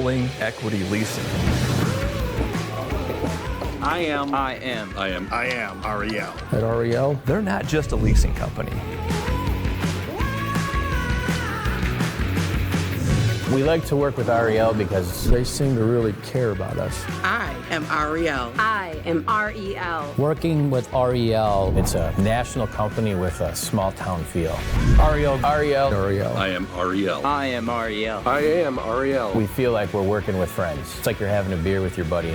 rolling equity leasing. I am REL. At REL, they're not just a leasing company. We like to work with REL because They seem to really care about us. I am REL. I am REL. working with REL, it's a national company with a small town feel. REL. REL. I am REL. I am REL. I am REL. We feel like we're working with friends. It's like you're having a beer with your buddy.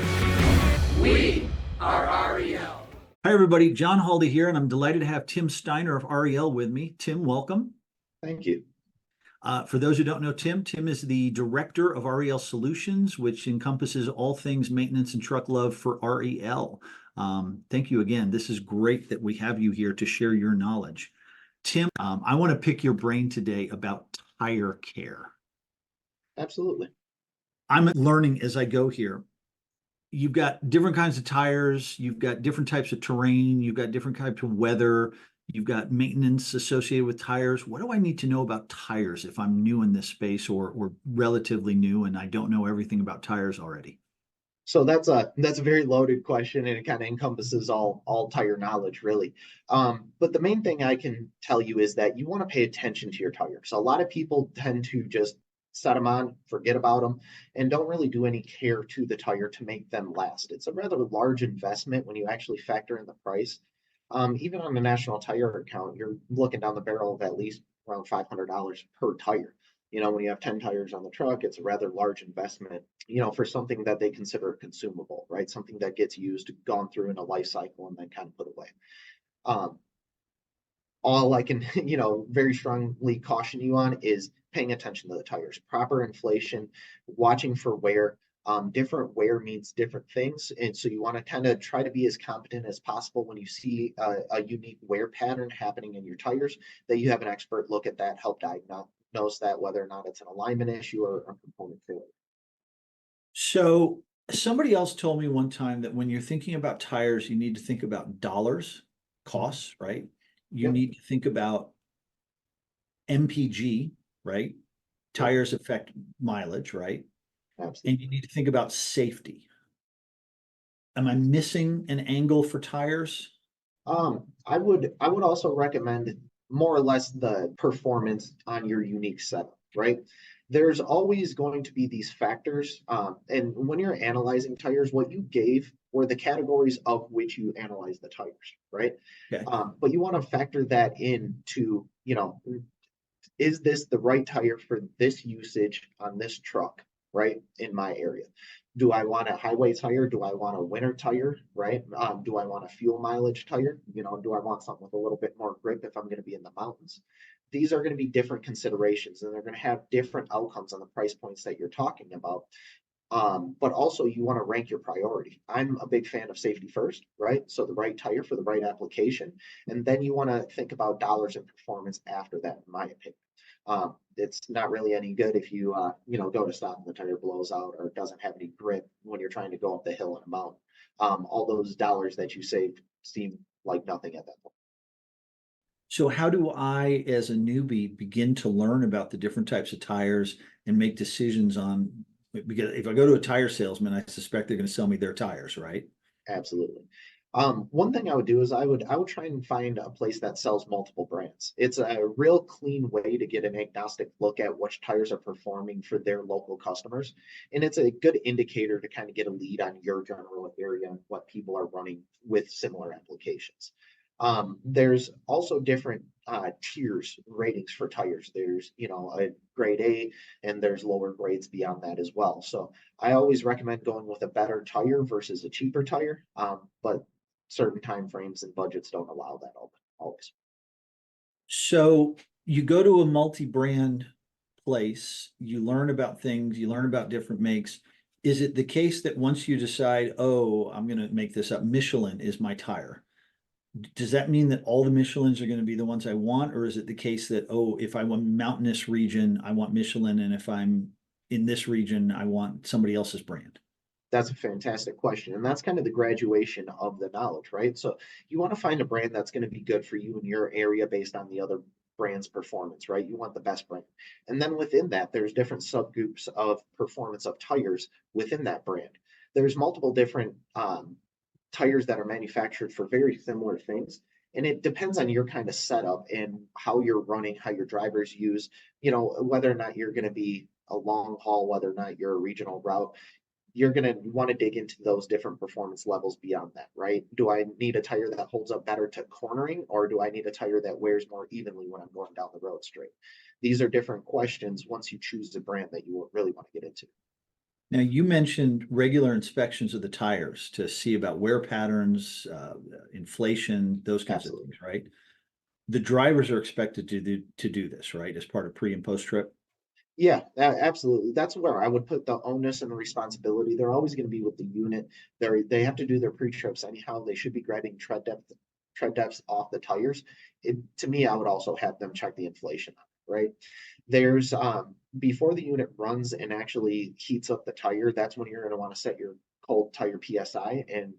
Hi, everybody. John Haldi here, and I'm delighted to have Tim Steiner of REL with me. Tim, welcome. Thank you. For those who don't know Tim is the director of REL Solutions, which encompasses all things maintenance and truck love for REL. Thank you again. This is great that we have you here to share your knowledge. Tim, I want to pick your brain today about tire care. Absolutely. I'm learning as I go here. You've got different kinds of tires, you've got different types of terrain, you've got different types of weather, you've got maintenance associated with tires. What do I need to know about tires if I'm new in this space or relatively new and I don't know everything about tires already? So that's a very loaded question, and it kind of encompasses all tire knowledge, really. But the main thing I can tell you is that you want to pay attention to your tires. So a lot of people tend to just set them on, forget about them, and don't really do any care to the tire to make them last. It's a rather large investment when you actually factor in the price. Even on the national tire account, you're looking down the barrel of at least around $500 per tire. You know, when you have 10 tires on the truck, it's a rather large investment, you know, for something that they consider a consumable, right? Something that gets used, gone through in a life cycle, and then kind of put away. All I can, very strongly caution you on is paying attention to the tires, proper inflation, watching for wear. Different wear means different things. And so you want to kind of try to be as competent as possible when you see a unique wear pattern happening in your tires, that you have an expert look at that, help diagnose that, whether or not it's an alignment issue or a component failure. So somebody else told me one time that when you're thinking about tires, you need to think about dollars, costs, right? You Yep. need to think about MPG, right? Tires affect mileage, right? Absolutely. And you need to think about safety. Am I missing an angle for tires? I would also recommend more or less the performance on your unique setup, right? There's always going to be these factors. And when you're analyzing tires, what you gave were the categories of which you analyze the tires, right? Okay. But you want to factor that into, is this the right tire for this usage on this truck, right? In my area. Do I want a highway tire? Do I want a winter tire, right? Do I want a fuel mileage tire? Do I want something with a little bit more grip if I'm going to be in the mountains? These are going to be different considerations, and they're going to have different outcomes on the price points that you're talking about. But also you want to rank your priority. I'm a big fan of safety first, right? So the right tire for the right application. And then you want to think about dollars and performance after that, in my opinion. It's not really any good if you, go to stop and the tire blows out or doesn't have any grip when you're trying to go up the hill in a mountain. All those dollars that you saved seem like nothing at that point. So how do I, as a newbie, begin to learn about the different types of tires and make decisions on, because if I go to a tire salesman, I suspect they're going to sell me their tires, right? Absolutely. One thing I would do is I would try and find a place that sells multiple brands. It's a real clean way to get an agnostic look at which tires are performing for their local customers. And it's a good indicator to kind of get a lead on your general area and what people are running with similar applications. There's also different tiers, ratings for tires. There's, a grade A, and there's lower grades beyond that as well. So I always recommend going with a better tire versus a cheaper tire. But certain time frames and budgets don't allow that always. So you go to a multi-brand place, you learn about things, you learn about different makes. Is it the case that once you decide, oh, I'm going to make this up, Michelin is my tire? Does that mean that all the Michelins are going to be the ones I want? Or is it the case that, oh, if I'm a mountainous region, I want Michelin, and if I'm in this region, I want somebody else's brand? That's a fantastic question. And that's kind of the graduation of the knowledge, right? So you want to find a brand that's going to be good for you in your area based on the other brand's performance, right? You want the best brand. And then within that, there's different subgroups of performance of tires within that brand. There's multiple different tires that are manufactured for very similar things. And it depends on your kind of setup and how you're running, how your drivers use, whether or not you're going to be a long haul, whether or not you're a regional route, you're going to want to dig into those different performance levels beyond that, right? Do I need a tire that holds up better to cornering, or do I need a tire that wears more evenly when I'm going down the road straight? These are different questions once you choose the brand that you really want to get into. Now, you mentioned regular inspections of the tires to see about wear patterns, inflation, those kinds of things, right? The drivers are expected to do this, right, as part of pre and post trip? Yeah, absolutely. That's where I would put the onus and the responsibility. They're always going to be with the unit. They have to do their pre-trips anyhow. They should be grabbing tread depths off the tires. To me, I would also have them check the inflation, right? There's before the unit runs and actually heats up the tire, that's when you're going to want to set your cold tire PSI, and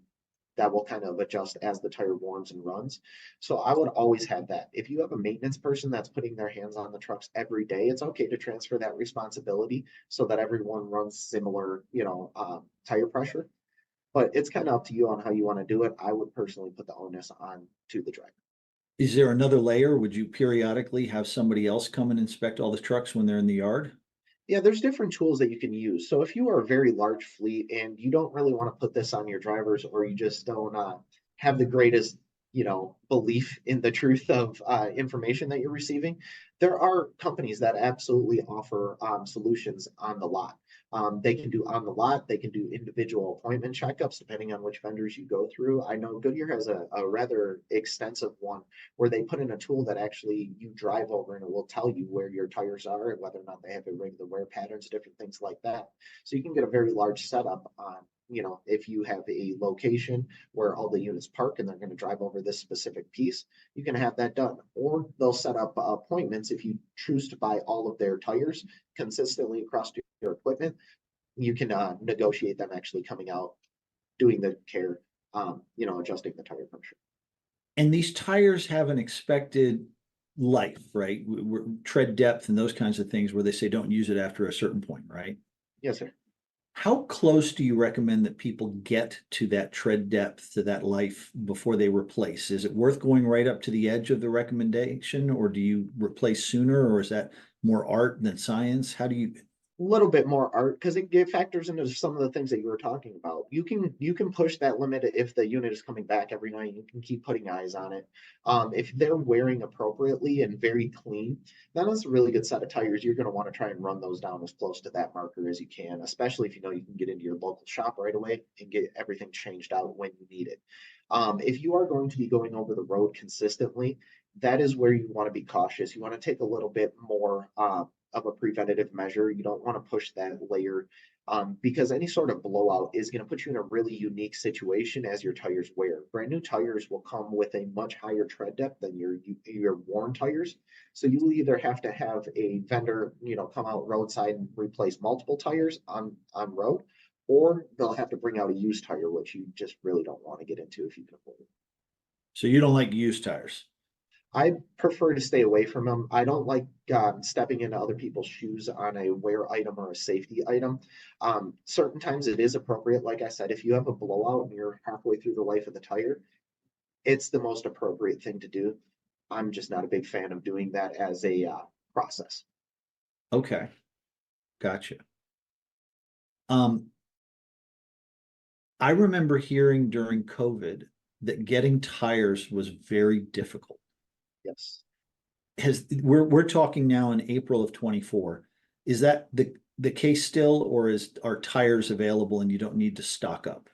that will kind of adjust as the tire warms and runs. So I would always have that. If you have a maintenance person that's putting their hands on the trucks every day, it's okay to transfer that responsibility so that everyone runs similar, tire pressure. But it's kind of up to you on how you want to do it. I would personally put the onus on to the driver. Is there another layer? Would you periodically have somebody else come and inspect all the trucks when they're in the yard? Yeah, there's different tools that you can use. So if you are a very large fleet and you don't really want to put this on your drivers, or you just don't have the greatest, belief in the truth of information that you're receiving, there are companies that absolutely offer solutions on the lot. They can do on the lot, they can do individual appointment checkups depending on which vendors you go through. I know Goodyear has a rather extensive one where they put in a tool that actually you drive over and it will tell you where your tires are and whether or not they have irregular wear patterns, different things like that. So you can get a very large setup on, if you have a location where all the units park and they're going to drive over this specific piece, you can have that done. Or they'll set up appointments if you choose to buy all of their tires consistently across your equipment. You can negotiate them actually coming out, doing the care, adjusting the tire pressure. And these tires have an expected life, right? Tread depth and those kinds of things where they say don't use it after a certain point, right? Yes, sir. How close do you recommend that people get to that tread depth, to that life before they replace? Is it worth going right up to the edge of the recommendation, or do you replace sooner, or is that more art than science? How do you? Little bit more art because it factors into some of the things that you were talking about. You can push that limit if the unit is coming back every night. You can keep putting eyes on it. If they're wearing appropriately and very clean, then it's a really good set of tires. You're going to want to try and run those down as close to that marker as you can, especially if you can get into your local shop right away and get everything changed out when you need it. If you are going to be going over the road consistently, that is where you want to be cautious. You want to take a little bit more of a preventative measure. You don't want to push that layer because any sort of blowout is going to put you in a really unique situation as your tires wear. Brand new tires will come with a much higher tread depth than your worn tires. So you will either have to have a vendor, come out roadside and replace multiple tires on road, or they'll have to bring out a used tire, which you just really don't want to get into if you can afford it. So you don't like used tires? I prefer to stay away from them. I don't like stepping into other people's shoes on a wear item or a safety item. Certain times it is appropriate. Like I said, if you have a blowout and you're halfway through the life of the tire, it's the most appropriate thing to do. I'm just not a big fan of doing that as a process. Okay, gotcha. I remember hearing during COVID that getting tires was very difficult. Yes. We're talking now in April of 24. Is that the case still, or are tires available and you don't need to stock up?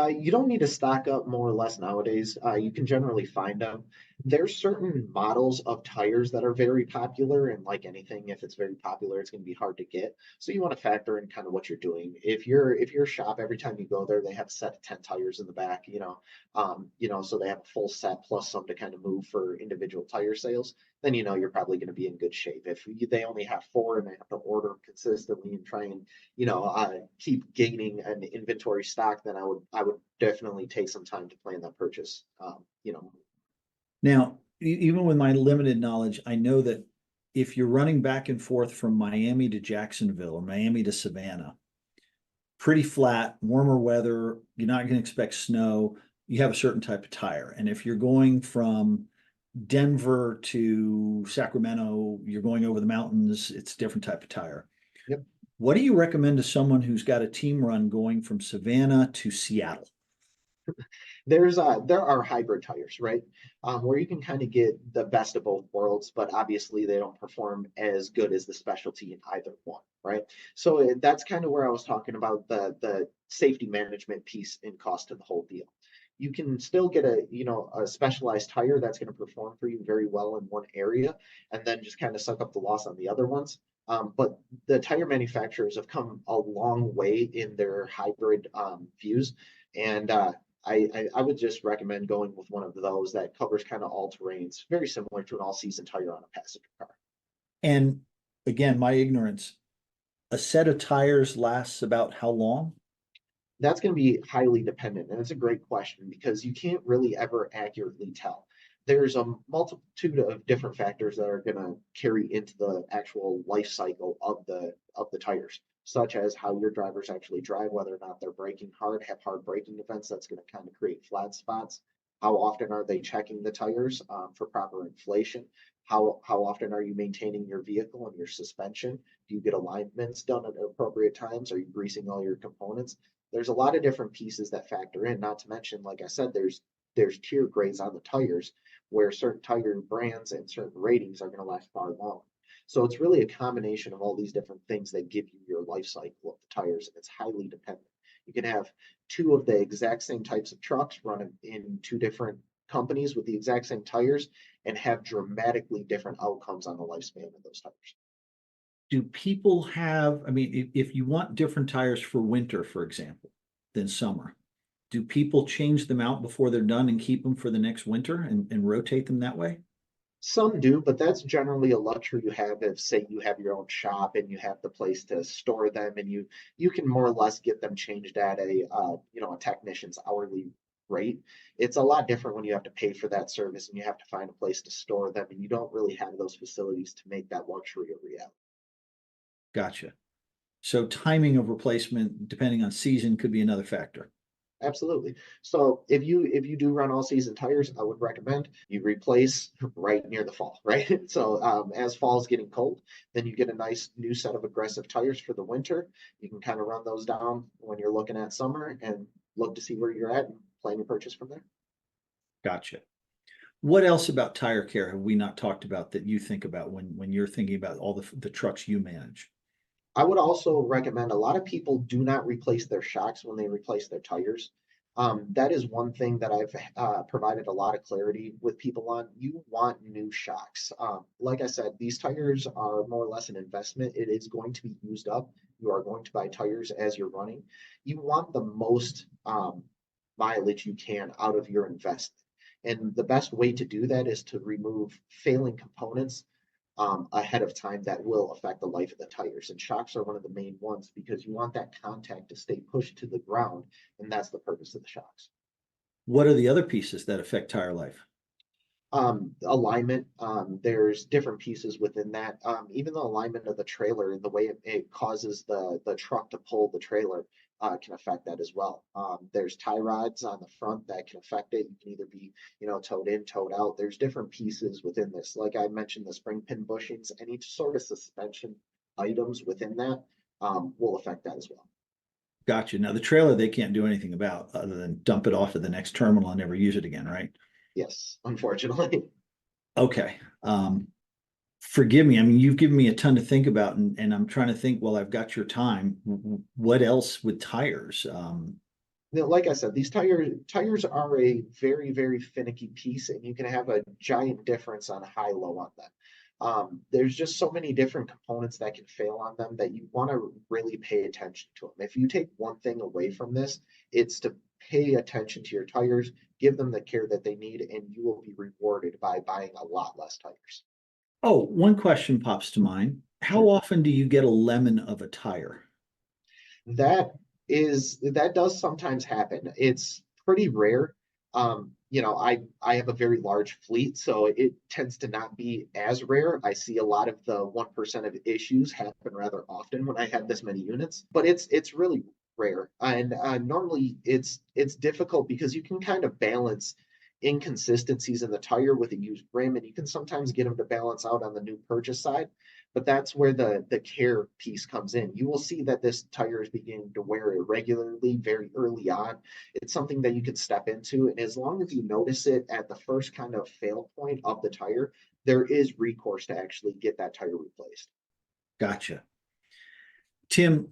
You don't need to stock up more or less nowadays. You can generally find them. There's certain models of tires that are very popular, and like anything, if it's very popular, it's going to be hard to get. So you want to factor in kind of what you're doing. If your shop, every time you go there, they have a set of 10 tires in the back, so they have a full set plus some to kind of move for individual tire sales, then you're probably going to be in good shape. If they only have 4 and they have to order consistently and try and keep gaining an inventory stock, then I would definitely take some time to plan that purchase. Now, even with my limited knowledge, I know that if you're running back and forth from Miami to Jacksonville or Miami to Savannah, pretty flat, warmer weather, you're not going to expect snow. You have a certain type of tire. And if you're going from Denver to Sacramento, you're going over the mountains, it's a different type of tire. Yep. What do you recommend to someone who's got a team run going from Savannah to Seattle? There are hybrid tires, right? Where you can kind of get the best of both worlds, but obviously they don't perform as good as the specialty in either one, right? So that's kind of where I was talking about the safety management piece and cost of the whole deal. You can still get a specialized tire that's going to perform for you very well in one area, and then just kind of suck up the loss on the other ones. But the tire manufacturers have come a long way in their hybrid views, and I would just recommend going with one of those that covers kind of all terrains, very similar to an all-season tire on a passenger car. And again, my ignorance, a set of tires lasts about how long? That's going to be highly dependent, and it's a great question because you can't really ever accurately tell. There's a multitude of different factors that are going to carry into the actual life cycle of the tires, such as how your drivers actually drive, whether or not they're braking hard, have hard braking events. That's going to kind of create flat spots. How often are they checking the tires for proper inflation? How often are you maintaining your vehicle and your suspension? Do you get alignments done at appropriate times? Are you greasing all your components? There's a lot of different pieces that factor in, not to mention, like I said, there's tier grades on the tires where certain tire brands and certain ratings are going to last far longer. So it's really a combination of all these different things that give you your life cycle of the tires, and it's highly dependent. You can have two of the exact same types of trucks running in two different companies with the exact same tires and have dramatically different outcomes on the lifespan of those tires. Do people have, I mean, if you want different tires for winter, for example, than summer, do people change them out before they're done and keep them for the next winter and rotate them that way? Some do, but that's generally a luxury you have if, say, you have your own shop and you have the place to store them, and you can more or less get them changed at a technician's hourly rate. It's a lot different when you have to pay for that service and you have to find a place to store them, and you don't really have those facilities to make that luxury a reality. Gotcha. So timing of replacement, depending on season, could be another factor. Absolutely. So if you do run all season tires, I would recommend you replace right near the fall, right? So as fall is getting cold, then you get a nice new set of aggressive tires for the winter. You can kind of run those down when you're looking at summer and look to see where you're at and plan your purchase from there. Gotcha. What else about tire care have we not talked about that you think about when you're thinking about all the trucks you manage? I would also recommend a lot of people do not replace their shocks when they replace their tires. That is one thing that I've provided a lot of clarity with people on. You want new shocks. Like I said, these tires are more or less an investment. It is going to be used up. You are going to buy tires as you're running. You want the most mileage you can out of your investment. And the best way to do that is to remove failing components ahead of time that will affect the life of the tires. And shocks are one of the main ones because you want that contact to stay pushed to the ground, and that's the purpose of the shocks. What are the other pieces that affect tire life? Alignment, there's different pieces within that. Even the alignment of the trailer and the way it causes the truck to pull the trailer can affect that as well. There's tie rods on the front that can affect it. You can either be, towed in, towed out. There's different pieces within this. Like I mentioned, the spring pin bushings, any sort of suspension items within that will affect that as well. Gotcha. Now the trailer, they can't do anything about other than dump it off at the next terminal and never use it again, right? Yes, unfortunately. Okay. Forgive me. I mean, you've given me a ton to think about, and I'm trying to think, well, I've got your time. What else with tires? Like I said, these tires are a very, very finicky piece, and you can have a giant difference on high-low on them. There's just so many different components that can fail on them that you want to really pay attention to them. If you take one thing away from this, it's to pay attention to your tires, give them the care that they need, and you will be rewarded by buying a lot less tires. Oh, one question pops to mind. How often do you get a lemon of a tire? That does sometimes happen. It's pretty rare. I have a very large fleet, so it tends to not be as rare. I see a lot of the 1% of issues happen rather often when I have this many units, but it's really rare. And normally it's difficult because you can kind of balance inconsistencies in the tire with a used rim, and you can sometimes get them to balance out on the new purchase side. But that's where the care piece comes in. You will see that this tire is beginning to wear irregularly very early on. It's something that you can step into, and as long as you notice it at the first kind of fail point of the tire, there is recourse to actually get that tire replaced. Gotcha. Tim,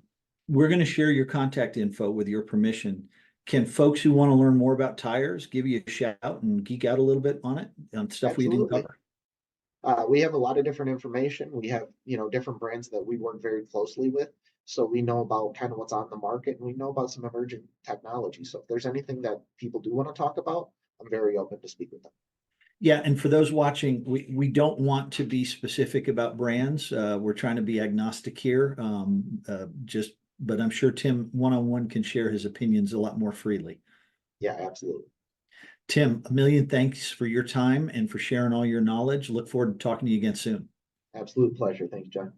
we're going to share your contact info with your permission. Can folks who want to learn more about tires give you a shout and geek out a little bit on it, on stuff we didn't Absolutely. cover? We have a lot of different information. We have, different brands that we work very closely with. So we know about kind of what's on the market, and we know about some emerging technology. So if there's anything that people do want to talk about, I'm very open to speak with them. Yeah, and for those watching, we don't want to be specific about brands. We're trying to be agnostic here. But I'm sure Tim one-on-one can share his opinions a lot more freely. Yeah, absolutely. Tim, a million thanks for your time and for sharing all your knowledge. Look forward to talking to you again soon. Absolute pleasure. Thanks, John.